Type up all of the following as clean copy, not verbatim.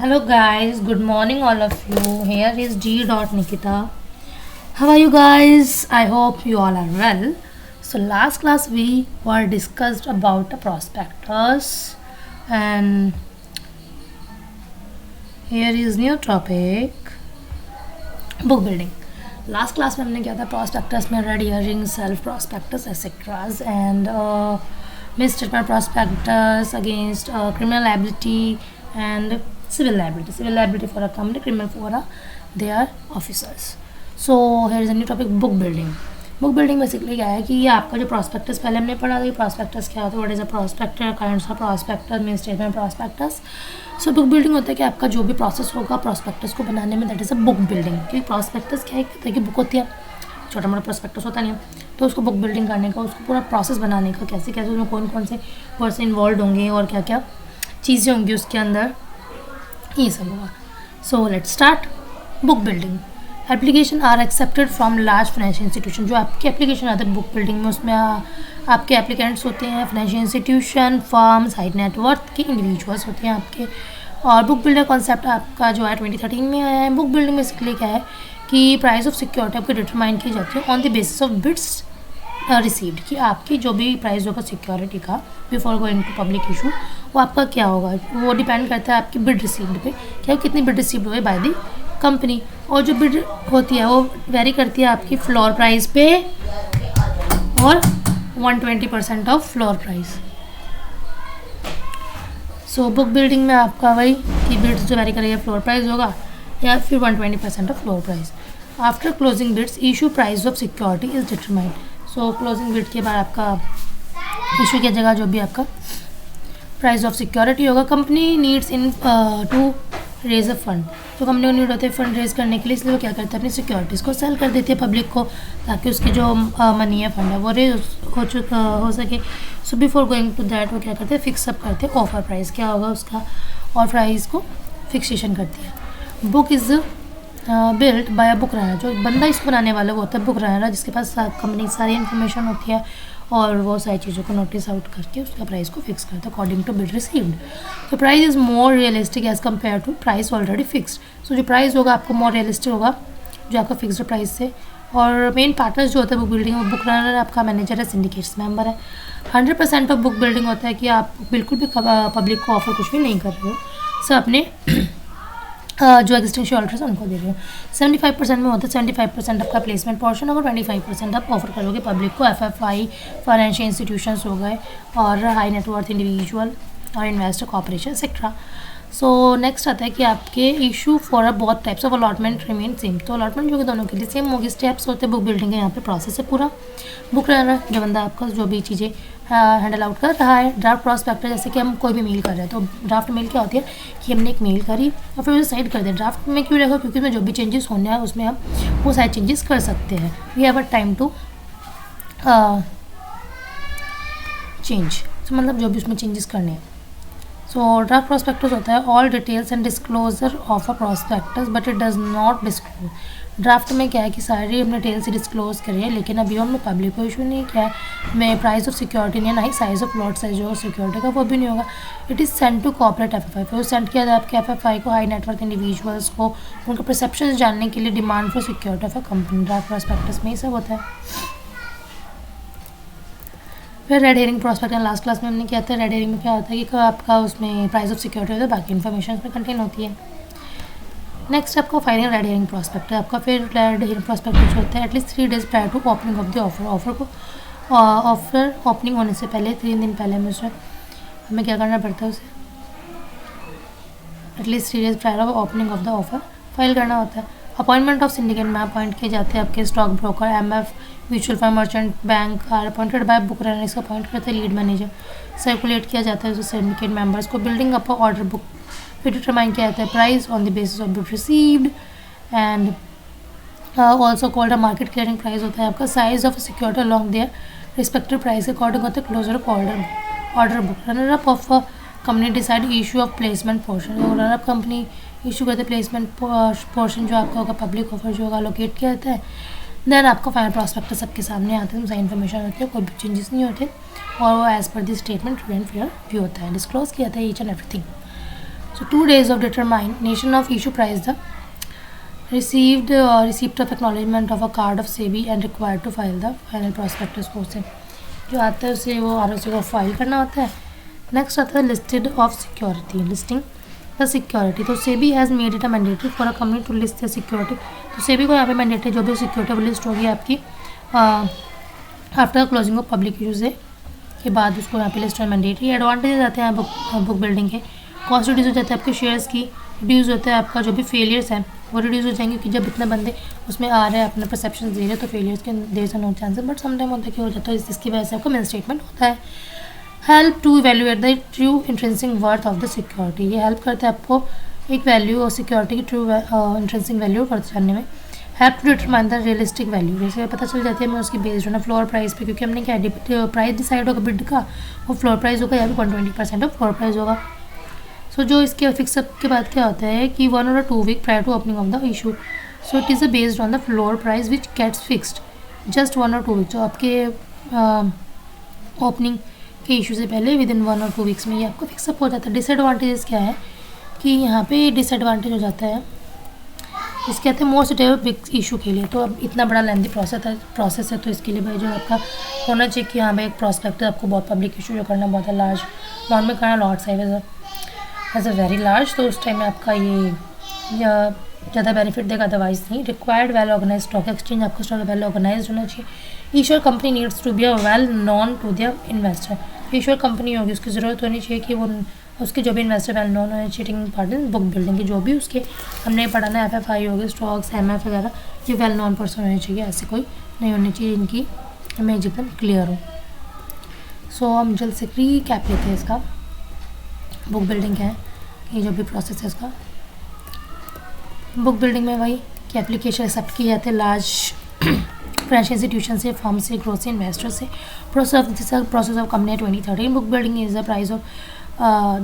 Hello guys, good morning all of you. Here is G. Nikita. How are you guys? I hope you all are well. So last class we were discussed about the prospectus and here is new topic book building. Last class में हमने किया था prospectus में red herring self prospectus etcetera and misstatement prospectus against criminal liability and civil liability for a company, criminal for their officers. So here is a new topic, book building. Book building basically क्या है कि ये आपका जो prospectus पहले हमने पढ़ा था कि प्रॉस्पेक्टस क्या होता है, what is a prospector, kinds of prospectus, mean statement prospectus. So book building होता है कि आपका जो भी प्रोसेस होगा प्रॉस्पेक्टस को बनाने में, that is a book building. क्योंकि प्रॉस्पेक्टस क्या है, एक तरह की बुक होती है, छोटा मोटा प्रॉस्पेक्टस होता नहीं है, तो उसको बुक बिल्डिंग करने का, उसको पूरा प्रोसेस बनाने का, कैसे कैसे उसमें कौन कौन से पर्सन इन्वॉल्व होंगे और क्या क्या चीज़ें होंगी उसके अंदर, ये सब होगा. So let's start. Book building application are accepted from large financial institution. जो आपके एप्लीकेशन आते हैं बुक बिल्डिंग में, उसमें आपके एप्लीकेंट्स होते हैं financial institution, firms, high net worth के इंडिविजुअल्स होते हैं आपके. और बुक बिल्डर कॉन्सेप्ट आपका जो है 2013 में आया है. बुक बिल्डिंग में इसलिए क्या है कि प्राइस ऑफ सिक्योरिटी आपको डिटरमाइन की जाती है on the basis of bids received, कि आपकी जो भी प्राइस होगा सिक्योरिटी का before going to public issue, वो आपका क्या होगा, वो डिपेंड करता है आपकी बिड रिसीव्ड पे, क्या कितनी बिड रिसीव्ड हुई बाय दी कंपनी. और जो बिड होती है वो वेरी करती है आपकी फ्लोर प्राइस पे और 120% of floor price. So book building में आपका वही कि बिड्स जो वेरी करेगा फ्लोर प्राइस होगा या फिर 120% of floor price. After closing bids issue price of security is determined. So closing bid के बाद आपका इशू की जगह जो भी आपका प्राइस ऑफ सिक्योरिटी होगा. Company needs in to raise a fund. तो कंपनी को नीड होते हैं फंड रेज करने के लिए, इसलिए वो क्या करते हैं अपनी सिक्योरिटीज़ को सेल कर देती है पब्लिक को, ताकि उसकी जो मनी है, फंड है, वो रेज हो सके. So before going to that वो क्या करते हैं, फिक्सअप करते हैं ऑफर प्राइस क्या होगा उसका, और प्राइस को फिक्सेशन करती है. Book is built by a book runner. जो बंदा इसको बनाने वाला वो होता है बुक रनर, जिसके पास कंपनी की सारी इन्फॉर्मेशन होती है और वो सारी चीज़ों को नोटिस आउट करके उसका प्राइस को फिक्स करता है अकॉर्डिंग टू बिड रिसीव्ड. तो price is more realistic as compare to price already fixed. So जो प्राइस होगा आपको मोर रियलिस्टिक होगा जो आपका फिक्स्ड प्राइस से. और मेन पार्टनर्स जो होता है बुक बिल्डिंग में, बुक रनर आपका मैनेजर है, सिंडिकेट्स मेंबर है. 100% ऑफ बुक बिल्डिंग होता है कि आप बिल्कुल भी पब्लिक को ऑफर कुछ भी नहीं कर रहे हो, सब अपने जो एग्जिस्टिंग शेयर होल्डर्स हैं उनको दे रहे हो. 75% में होता है 75% आपका प्लेसमेंट पोर्शन होगा, 25% आप ऑफर करोगे पब्लिक को. FFI फाइनेंशियल इंस्टीट्यूशंस हो गए और हाई नेटवर्थ इंडिविजुअल और investor corporation etcetera. So next आता है कि आपके इशू फॉर अ बहुत types of allotment remain same. तो अलॉटमेंट जो कि दोनों के लिए सेम होगी. स्टेप्स होते हैं बुक बिल्डिंग के, यहाँ पे प्रोसेस है पूरा. बुक रनर जो बंदा आपका जो भी चीज़ें हैंडल आउट कर रहा है. ड्राफ्ट प्रॉस्पेक्टर जैसे कि हम कोई भी मेल कर रहे हैं, तो ड्राफ्ट मेल क्या होती है कि हमने एक मेल करी और फिर उसे साइड कर दें. ड्राफ्ट में क्यों रखा, क्योंकि उसमें जो भी चेंजेस होने हैं उसमें हम वो सारे चेंजेस कर सकते हैं. We have a time to change, तो मतलब जो भी उसमें चेंजेस करने हैं. सो ड्राफ्ट प्रॉस्पेक्टस होता है all details and disclosure of a prospectus but it does not disclose. Draft में क्या है कि सारी हमने डिटेल से डिस्क्लोज करी है, लेकिन अभी हमने पब्लिक को इशू नहीं किया है. मैं प्राइस ऑफ सिक्योरिटी नहीं, ना ही साइज ऑफ लॉट साइज जो सिक्योरिटी का वो भी नहीं होगा. It is send to corporate FFI. फिर सेंड किया जाए आपके FFI को, हाई नेटवर्थ इंडिविजुअल्स को, उनका परसेप्शन जानने के लिए demand for security of a company. Draft prospectus में ही सब होता है. फिर red herring prospect last class में हमने किया था. रेड हेरिंग में क्या होता है कि आपका उसमें प्राइस ऑफ सिक्योरिटी होता है, बाकी इन्फॉर्मेशन उसमें कंटेन होती है. नेक्स्ट आपका फाइनल रेड हेरिंग प्रॉस्पेक्ट है आपका. फिर रेड हेरिंग प्रॉस्पेक्ट जो होता है at least 3 days prior to opening of the offer. Offer को ऑफर ओपनिंग होने से पहले 3 दिन पहले हमें क्या करना पड़ता है, उसे at least 3 days prior of opening of the offer file करना होता है. अपॉइंटमेंट ऑफ सिंडिकेट में अपॉइंट किए जाते हैं आपके stock broker, MF, mutual fund, merchant bank are appointed by book runner. इसका अपॉइंट करते हैं लीड मैनेजर. सर्कुलेट किया जाता है सिंडिकेट मेंबर्स को. Building up order book. फिर डिटरमाइन किया जाता है price on the basis of bid received and also called a market clearing price होता है आपका. Size of security along their respective price के अकॉर्डिंग होता है closure of order book. Runner up of company decide issue of placement portion. Runner up company issue करते placement portion जो आपका होगा, पब्लिक ऑफर जो होगा अलोकेट किया जाता है. देन आपका फाइनल प्रॉस्पेक्टस सबके सामने आते हैं, सारी इन्फॉर्मेशन होती है, कोई भी चेंजेस नहीं होते और वो as per the statement true and fair view होता है. डिस्क्लोज किया जाता है each and everything. So 2 days of determination of issue price, the receipt of acknowledgement of a card of SEBI and required to file the final prospectus course से जो आता है उसे वो ROC को फाइल करना होता है. नेक्स्ट आता है listed of security, listing the security. तो SEBI has made it a mandatory for a company to list the security. तो SEBI को यहाँ पे मैंडेटरी जो भी सिक्योरिटी वो लिस्ट होगी आपकी after closing of public issue से के बाद उसको यहाँ पे लिस्ट में मैंडेटरी. एडवांटेजेस आते हैं बुक बिल्डिंग के. कॉस्ट रिड्यूस हो जाता है आपके शेयर्स की, रिड्यूस होता है आपका जो भी फेलियर्स हैं वो रिड्यूस हो जाएंगे कि जब इतने बंदे उसमें आ रहे हैं अपना परसेप्शन दे रहे हैं तो फेलियर्स के देर से नो चांसेस, बट समटाइम होता है कि हो जाता है इसकी वजह से आपका मिस स्टेटमेंट होता है. Help to evaluate the true intrinsic worth of the security. ये हेल्प करता है आपको एक वैल्यू और सिक्योरिटी की ट्रू इंट्रेंसिक वैल्यू करते जानने में. Help to determine the realistic value. जैसे पता चल जाती है हमें उसकी बेस्ड होना फ्लोर प्राइस पे, क्योंकि हमने क्या प्राइस डिसाइड होगा बिड का, वो फ्लोर प्राइस होगा या फिर 120% ऑफ फ्लोर प्राइस होगा. सो जो इसके फिक्सअप के बाद क्या होता है कि 1 और 2 week prior to opening of the issue. So it is based on the floor price which gets fixed just 1 और 2 वीक. जो आपके ओपनिंग के इशू से पहले विद इन 1 और 2 वीक्स में ये आपको फिक्सअप हो जाता है. डिसएडवांटेजेस क्या है कि यहाँ पे डिसएडवांटेज हो जाता है इसके कहते हैं मोस्ट डेव बिग इशू के लिए. तो अब इतना बड़ा लेंथी प्रोसेस है तो इसके लिए भाई जो आपका होना चाहिए कि हाँ भाई एक प्रोस्पेक्ट आपको बहुत पब्लिक इशू जो करना बहुत है लार्ज अमाउंट में करना, lot size as a very large, तो उस टाइम में आपका ये ज़्यादा बेनिफिट देगा, अदरवाइज नहीं. Required well organise stock exchange, आपका स्टॉक वेल ऑर्गेनाइज होना चाहिए. Issuer company needs to be a well known to the investor. Issuer company होगी उसकी ज़रूरत होनी चाहिए कि वो उसके जो भी इन्वेस्टर वेल नॉन होने चीटिंग पार्टन बुक बिल्डिंग की जो भी उसके हमने पढ़ा ना FFI होगी स्टॉक्स MF वगैरह, ये वेल नॉन पर्सन होने चाहिए, ऐसे कोई नहीं होनी चाहिए इनकी इमेज एकदम क्लियर हो. सो हम जल्द से रीकैप लेते हैं इसका बुक बिल्डिंग क्या है, ये जो भी प्रोसेस है इसका. बुक बिल्डिंग में वही कि एप्लीकेशन एक्सेप्ट की जाती है लार्ज फाइनेंशियल इंस्टीट्यूशन से, फर्म से, ग्रोथ से, इन्वेस्टर से. Process of company 2013. Book building is the price of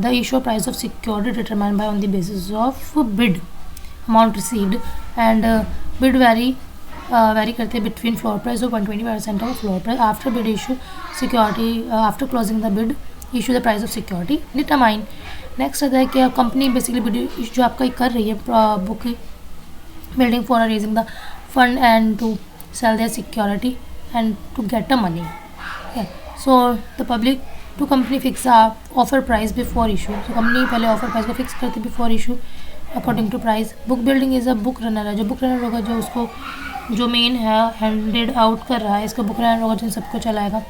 the issue price of security determined by on the basis of bid amount received and bid vary करते हैं between floor price of 120% of floor price. After bid issue security after closing the bid issue the price of security determine. Next आता है कि company basically bid जो आपका कर रही है book building for raising the fund and to sell their security and to get a money. So the public to company fix offer price before issue. तो company पहले ऑफर प्राइस को fix करती है before issue according to price. Book building is a book runner है. जो book runner होगा जो उसको जो मेन है हैंडेड आउट कर रहा है इसका बुक रनर होगा जो सबको चलाएगा.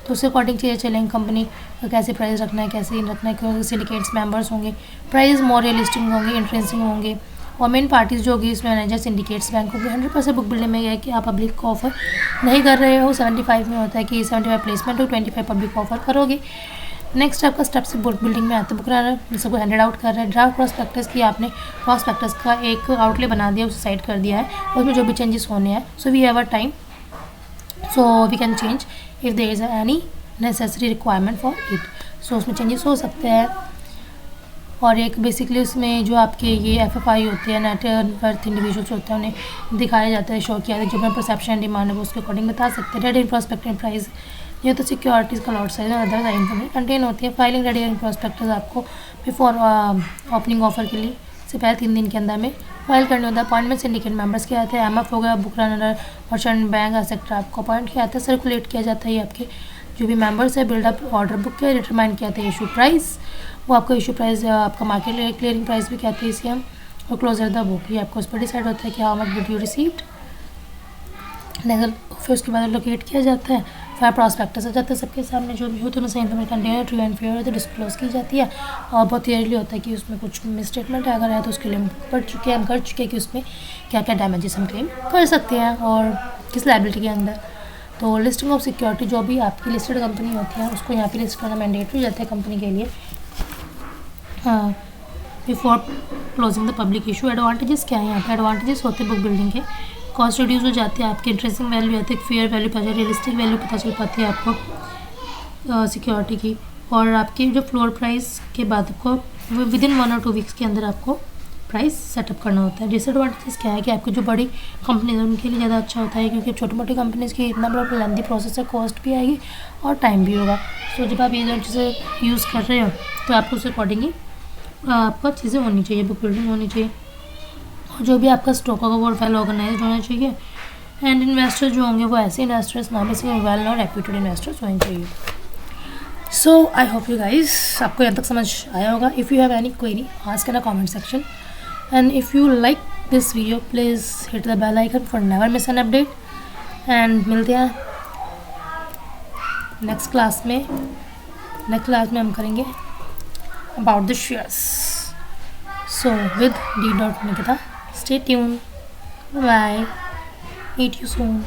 तो उसके अकॉर्डिंग चीज़ें चलेंगी कंपनी को कैसे प्राइस रखना है कैसे रखना है, क्योंकि सिंडिकेट्स मेंबर्स होंगे, प्राइस मोर रियलिस्टिक होंगे, इंट्रेंसिंग होंगे. और मेन पार्टीज जो होगी इसमें मैनेजर सिंडिकेट्स बैंक होंगे. 100% बुक बिल्डिंग में यह है कि आप पब्लिक को ऑफर नहीं कर रहे हो. 75 में होता है कि 75 प्लेसमेंट हो, 25 पब्लिक को ऑफर करोगे. नेक्स्ट आपका स्टेप्स बुक बिल्डिंग में आता है बुक रनर सबको हैंडेड आउट कर रहा है. ड्राफ्ट प्रॉस्पेक्टस की आपने प्रॉस्पेक्टस का एक आउटले बना दिया, उसे साइड कर दिया है, उसमें जो भी चेंजेस होने हैं. So we have a time so we can change if there is any necessary requirement for it. So उसमें चेंजेस हो सकते हैं. और एक बेसिकली उसमें जो आपके ये FFI होते हैं नेट वर्थ इंडिविजुअल्स होते हैं उन्हें दिखाया जाता है, शो किया जाता है, जो अपना परसेप्शन डिमांड है वो उसके अकॉर्डिंग बता सकते हैं. रेडी इन प्रॉस्पेक्टिव प्राइस ये तो सिक्योरिटीज़ का लॉट साइज और अदर इन्फॉर्मेशन कंटेन होती है. फाइलिंग रेडी इन प्रॉस्पेक्टस आपको बिफोर ओपनिंग ऑफर के लिए से पहले 3 दिन के अंदर में फाइल करने होता है. अपॉइंटमेंट सिंडिकेट मेंबर्स के आते हैं, MF हो गया, book runner, merchant bank etcetera आपको अपॉइंट किया जाता है. सर्कुलेट किया जाता है ये आपके जो भी मेंबर्स है. बिल्डअप ऑर्डर बुक के डिटरमाइन किया जाता है. इशू प्राइस वो आपका इशू प्राइस आपका मार्केट क्लियरिंग प्राइस भी कहते हैं इसे हम. और क्लोजर द बुक ये आपको उस पर डिसाइड होता है कि how much did you received. फिर उसके बाद लोकेट किया जाता है. फिर प्रॉस्पेक्टस आ जाता है सबके सामने जो भी हो तो सही information container true and fair तो डिस्क्लोज की जाती है. और बहुत क्लियरली होता है कि उसमें कुछ मिस स्टेटमेंट अगर है तो उसके लिए हम पढ़ चुके हैं, हम कर चुके हैं कि उसमें क्या क्या डैमेजेस हम क्लेम कर सकते हैं और किस लाइबिलिटी के अंदर. तो लिस्टिंग ऑफ सिक्योरिटी जो भी आपकी लिस्टेड कंपनी होती है उसको यहाँ पे लिस्ट करना मैंडेटरी हो जाता है कंपनी के लिए before closing the public issue. Advantages क्या है यहाँ पे? एडवांटेजेस होते हैं बुक बिल्डिंग के. कॉस्ट रिड्यूस हो जाती है, आपकी इंटरेस्टिंग वैल्यू आती है, फेयर वैल्यू पता चल, रियलिस्टिक वैल्यू पता चल पाती है आपको सिक्योरिटी की. और आपकी जो फ्लोर प्राइस के बाद आपको विद इन 1 और 2 वीक्स के अंदर आपको प्राइस सेटअप करना होता है. डिसएडवांटेजेस क्या है कि आपकी जो बड़ी कंपनीज है उनके लिए ज़्यादा अच्छा होता है क्योंकि छोटी मोटी कंपनीज़ की इतना बड़ा लेंथी प्रोसेस है, कॉस्ट भी आएगी और टाइम भी होगा. तो जब आप ये दोनों चीज़ें यूज़ कर रहे हो तो आपको उस अकॉर्डिंग ही आपका चीज़ें होनी चाहिए, बुक बिल्डिंग होनी चाहिए, और जो भी आपका स्टॉक होगा वो वेल ऑर्गेनाइज होना चाहिए। एंड इन्वेस्टर्स जो होंगे वो ऐसे इन्वेस्टर्स ना बेसिकली वेल और रेप्यूटेड इन्वेस्टर्स होने चाहिए। So I hope you guys आपको यहाँ तक समझ आया होगा। If you have any query ask in a comment section, and if you like this video please hit the bell icon for never miss an update. And मिलते हैं next class में। Next class में हम करेंगे about the shares. So with D. Nikita, stay tuned. Bye. Meet you soon.